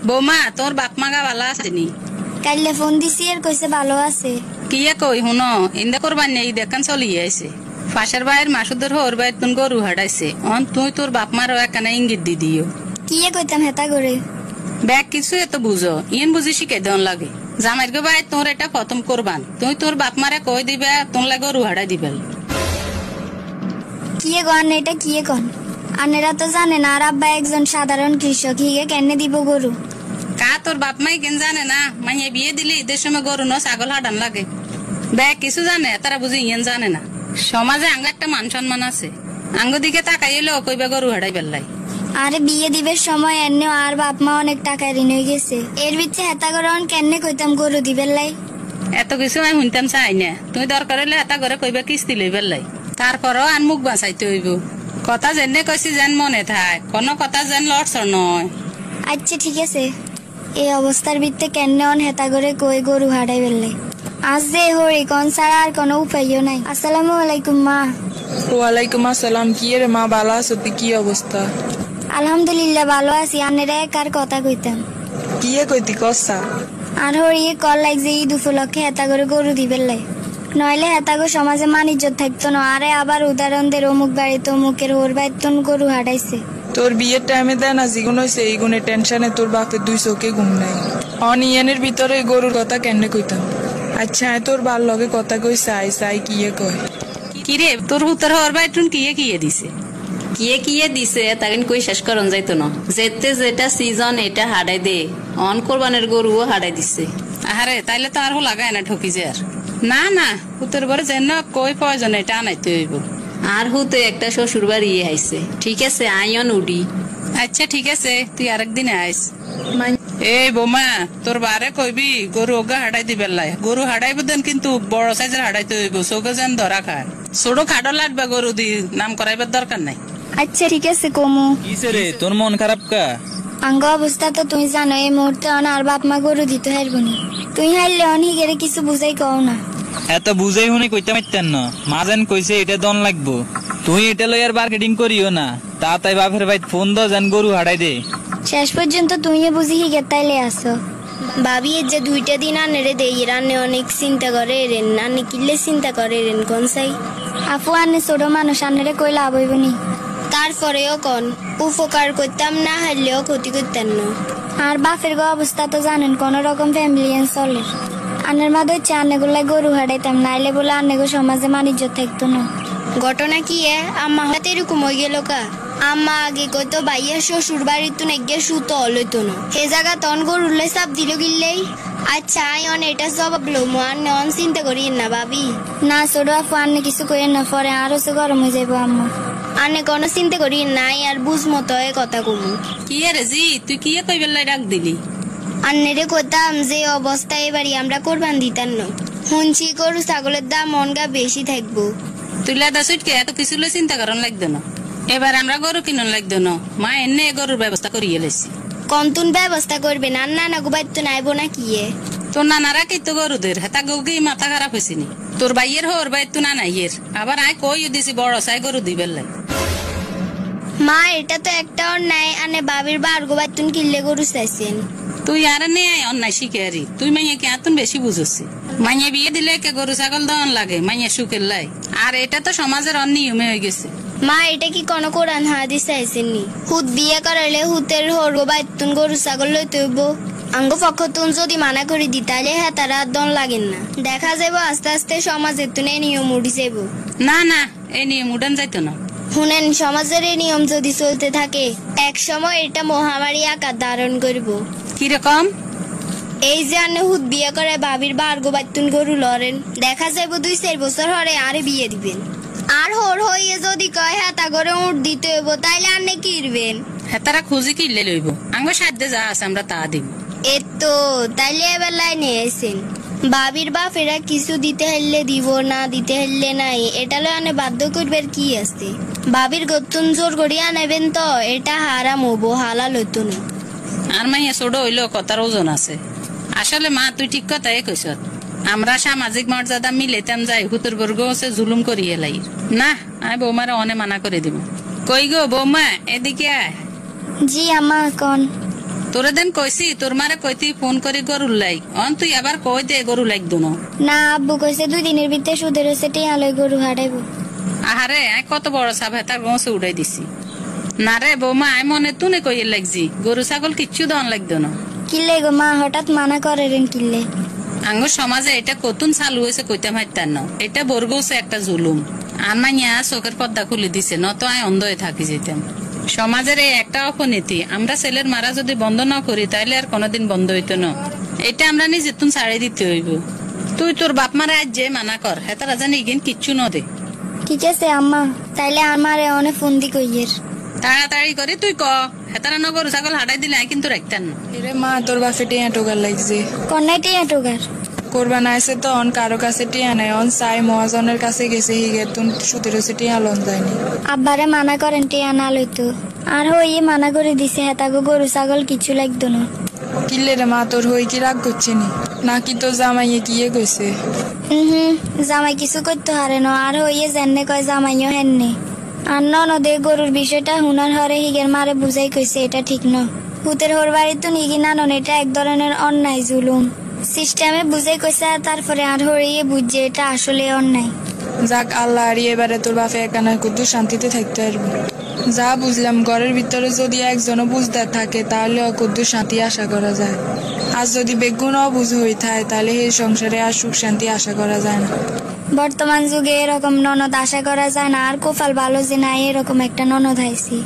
বৌমা তোর বাপ মাগা ভালো আছে নি? কাইলে ফোন দিছি আর কইছে ভালো আছে। কি কই হুনো ইন্দা করবার নেই দেখান চলি আইছে ফাঁসের বাইর মাসুদের হোর বাইর তুন গরু হাডাইছে অন তুই তোর বাপ মারও একখানা ইঙ্গিত দি দিও। কি কইতাম হেতা করে ব্যাগ কিছু এত বুঝো ইন বুঝি শিখে দেন লাগে জামাইর গো ভাই তোর এটা খতম করবান তুই তোর বাপ মারে কই দিবে তোর লাগে গরু হাডাই দিবেল। কি গন এটা কি কন আনেরা তো জানে না আর আব্বা একজন সাধারণ কৃষক হিগে কেনে দিব গরু। কা তোর বাপ মাই কেন জানে না মাইয়ে বিয়ে দিলে ঈদের সময় গরু ন ছাগল হাডান লাগে ব্যাগ কিছু জানে তারা বুঝি ইয়েন জানে না। সমাজে আঙ্গ একটা মান সম্মান আছে আঙ্গ দিকে তাকাইলেও কইবা গরু হাডাই বেল্লাই। আরে বিয়ে দিবের সময় এনে আর বাপ মা অনেক টাকা ঋণ হয়ে গেছে এর ভিতরে হেতা করে কেনে কইতাম গরু দিবেন লাই। এত কিছু আমি শুনতাম চাই না তুই দরকার হলে হেতা করে কইবা কিস্তি লইবেন লাই তারপরও আর মুখ বাঁচাইতে হইব কথা যেনে কইছি যেন মনে থাক কোনো কথা যেন লড়ছর নয়। আচ্ছা ঠিক আছে এই অবস্থার ভিতরে কেনে অন হেতা করে কই গরু হাডাই বেললাই আজ যে হরি কোন ছাড়া আর কোনো উপায়ও নাই। আসসালামু আলাইকুম মা। ওয়ালাইকুম আসসালাম। কি রে মা ভালো আছো? কি অবস্থা? আলহামদুলিল্লাহ ভালো আছি। আনেরা কার কথা কইতাম কি কইতি কসা আর হরিয়ে কল লাগছে ঈদ উপলক্ষে হেতা করে গরু দিবেন লাই নইলে হেতাগো সমাজে মান ইজ্জত থাকতো না। আরে আবার উদাহরণ দের অমুক বাড়িতে অমুকের ওর বাইতন গরু হাডাইছে। তোর বিয়ের টাইমে দেয় না জিগুন হয়েছে এই গুণে টেনশনে তোর বাপের দুই চোখে ঘুম নাই অনিয়নের ভিতরে গরুর কথা কেন কইতাম। আচ্ছা তোর বার লগে কথা কই চাই চাই কি কয় কিরে তোর হুতর হওয়ার বাইটুন কিয়ে দিছে কিয়ে দিছে তাকে কই শেষ করন যাইতো না যেতে যেটা সিজন এটা হাডাই দে অন কোরবানের গরুও হাডাই দিছে। আরে তাইলে তো আর লাগায় না ঠকি যে আর না না হুতর বরে যেন কই প্রয়োজন এটা আনাইতে হইব। আর হুতে একটা শ্বশুর বাড়ি আইছে ঠিক আছে আইন উডি। আচ্ছা ঠিক আছে তুই আরেকদিন আইস। এই বোমা তোর বারে কইবি গরু ওগা হাডাই দিবে লাই গরু হাডাইব দেন কিন্তু বড় সাইজের হাডাইতে হইব চোখে যেন ধরা খায় ছোট খাটো লাগবে গরু দি নাম করাইবার দরকার নাই। আচ্ছা ঠিক আছে কমু। কিসে রে তোর মন খারাপ কা? আঙ্গ অবস্থা তো তুই জানো এই মুহূর্তে অন আর বাপ মা গরু দিতে হারবনি তুই হারলে অন হিগেরে কিছু বুঝাই কও না। এত বুঝাই শুনি কইতে মাইতেন না মাঝেন কইছে এটা দন লাগবো তুই এটা লই আর মার্কেটিং করিও না তা তাই বাপের ভাই ফোন দাও যেন গরু হাডাই দে। শেষ পর্যন্ত তুইও বুঝি হিগের তাইলে আসো। ভাবি যে দুইটা দিন আনেরে দেই রান্নে অনেক চিন্তা করে রেন আনে কিল্লে চিন্তা করে রেন কোন সাই আপু আনে ছোট মানুষ আনেরে কই লাভ হইবনি তারপরেও কন উপকার করতাম না হারলেও ক্ষতি করতেন না। আর বাপের গো অবস্থা তো জানেন কোন রকম ফ্যামিলিয়ান চলে আনের মা দইছে আনেগুলা গরু হাডাইতাম নাইলে বলে আনেগো সমাজে মান ইজ্জত থাকতো না। ঘটনা কি আম্মা হাতে এরকম হয়ে গেল কা আম্মা আগে কইতো ভাইয়া শ্বশুর বাড়ির তো নেগে সুতো লইতো না হে জায়গা তন গরুলে চাপ দিল গিললেই। আচ্ছা আইন এটা জবাব লো মান নন চিন্তা করি না ভাবি। না ছোট আপু আনে কিছু কইেন না পরে আরো সে গরম হয়ে যাবো আম্মা। আনে কোনো চিন্তা করি নাই আর বুঝ মতো কথা কমু। কি রে জি তুই কি কইবেন লাই ডাক দিলি? আন্নেরে কইতাম যে অবস্থায় এবারে আমরা কোরবান দিতাম না শুনছি গরু ছাগলের দাম মনগা বেশি থাকবো। তুই লাদা সুটকে এত কিছু চিন্তা করান লাগতো না এবার আমরা গরু কিনন লাগতো না মা এনে গরুর ব্যবস্থা করিয়ে লেছি। কন্তুন ব্যবস্থা করবে না না গুবাই তো নাইবো না কি তোর নানারা কি তো গরুদের হেতা গৌগি মাথা খারাপ হয়েছে নি তোর বাইয়ের হোর বাই তো না নাইয়ের আবার আয় কই দিছি বড় সাই গরু দিবেন লাই। মা এটা তো একটাও নাই আনে বাবির বার গোবাই তুন কিল্লে গরু চাইছেন তুই আর নে অন্যায় শিখে আরি তুই মাইয়া কে আতুন বেশি বুঝছি মাইয়া বিয়ে দিলে কে গরু ছাগল দন লাগে মাইয়া সুখের লাই আর এটা তো সমাজের অনিয়মে হয়ে গেছে। মা এটা কি কোন কোরআন হাদিস চাইছেন নি হুত বিয়ে করালে হুতের হোর গোবাই তুন গরু ছাগল লইতে হইব আঙ্গ পক্ষ তুন যদি মানা করে দি তাহলে হ্যাঁ তারা দন লাগেন না দেখা যাবো আস্তে আস্তে সমাজের তুনে নিয়ম উঠি যাব। না না এই নিয়ম উঠান যাইতো না। শুনেন সমাজের এই নিয়ম যদি চলতে থাকে এক সময় এটা মহামারী আকার ধারণ করব। কিরকম? এই যে আনে হুত বিয়ে করে বাবির বার গোবাইতুন গরু লড়েন দেখা যাবো 2-4 বছর হরে আরে বিয়ে দিবেন আর হোর হইয়ে যদি কয় হেতা করে উঠ দিতে হইব তাইলে আনে কিরবেন হেতারা খুঁজি কিনলে লইব আঙ্গ সাধ্যে যা আছে আমরা তা দিব। এতো তাইলে এবার লাইনে এসেন বাবির বাপেরা কিছু দিতে হইলে দিব না দিতে হইলে নাই এটা লয় আনে বাধ্য করবার কি আছে বাবির গতুন জোর করিয়া নেবেন তো এটা হারাম হবো হালাল হইতো না। আর মাইয়া ছোট হইলেও কথার ওজন আছে আসলে মা তুই ঠিক কথাই কইস আমরা সামাজিক মর্যাদা মিলেতাম যাই হুতুর বর্গ হচ্ছে জুলুম করিয়ে লাই না আমি বৌমারা অনে মানা করে দিব। কই গো বৌমা এদিকে আয়। জি আমা কোন তোরে দেন কইছি তোর মারে কইতি ফোন করি গরুর লাই অন তুই আবার কই দে গরু লাগতো না। না আব্বু কইছে 2 দিনের ভিতরে সুদের হচ্ছে টিয়া লই গরু হারাইবো। আহারে আই কত বড় সাপ হেতার গোছে উড়াই দিছি। না রে বৌমা আই মনে তুনে কইয়ে লাগছি গরু ছাগল কিচ্ছু দন লাগতো না। কিলে গো মা হঠাৎ মানা করেন কিলে? আঙ্গুর সমাজে এটা কতুন চালু হয়েছে কইতাম হাইতার না, এটা বর্গছে একটা জুলুম। আনমাইয়া চোখের পর্দা খুলে দিছে, নত আয় অন্ধ হয়ে থাকি যেতাম। সমাজের এই একটা অপনীতি, আমরা ছেলের মারা যদি বন্ধ না করি তাহলে আর কোনোদিন বন্ধ হইতো না। এটা আমরা নিজে তুন ছাড়ে দিতে হইব। তুই তোর বাপ মারা আজ যে মানা কর হেতারা জানি ইগেন কিচ্ছু ন দে। ঠিক আছে আম্মা, তাইলে আমারে অনেক ফোন দি কইয়ের। তাড়াতাড়ি করে তুই ক হেতারা ন গরু ছাগল হাঁটাই দিলে আই কিন্তু রাখতেন না। এরে মা তোর বাপে টিয়া টোকার লাগছে। কন্যাই টিয়া টোকার কোরবান আইসে তো অন কারো কাছে টিয়া নাই, অন সাই মহাজনের কাছে গেছে হিগে তুন সুদের হচ্ছে টিয়া লন যায়নি। আব্বারে মানা করেন টিয়া না লইতো, আর হইয়ে মানা করে দিছে হেতাগো গরু ছাগল কিছু লাগতো না। কিল্লে রে মা তোর হই কি রাগ করছে নি নাকি তোর জামাইয়ে কিয়ে কইছে? জামাই কিছু করতে হারে না, আর হইয়ে জেনে কয় জামাইও হেননি। আর ননদে গরুর বিষয়টা হুনার হরে হিগের মারে বুঝাই কইছে এটা ঠিক ন। হুতের হোর বাড়ি তো নিগি নানন, এটা এক ধরনের অন্যায় জুলুম। সিস্টেমে বুঝাই কইছে, তারপরে আর হরিয়ে বুঝছে এটা আসলে অন্যায়। যাক আল্লাহ, আর এবারে তোর বাপে একানা কুদ্দু শান্তিতে থাকতে পারবো। যা বুঝলাম ঘরের ভিতরে যদি একজনও বুঝদার থাকে তাহলে অকুদ্দু শান্তি আশা করা যায়। আর যদি বেগুন অবুঝ হয়ে থাকে তাহলে এই সংসারে আর সুখ শান্তি আশা করা যায় না। বর্তমান যুগে এরকম ননদ আশা করা যায় না, আর কোফাল ভালো যে নাই এরকম একটা ননদ আইছি।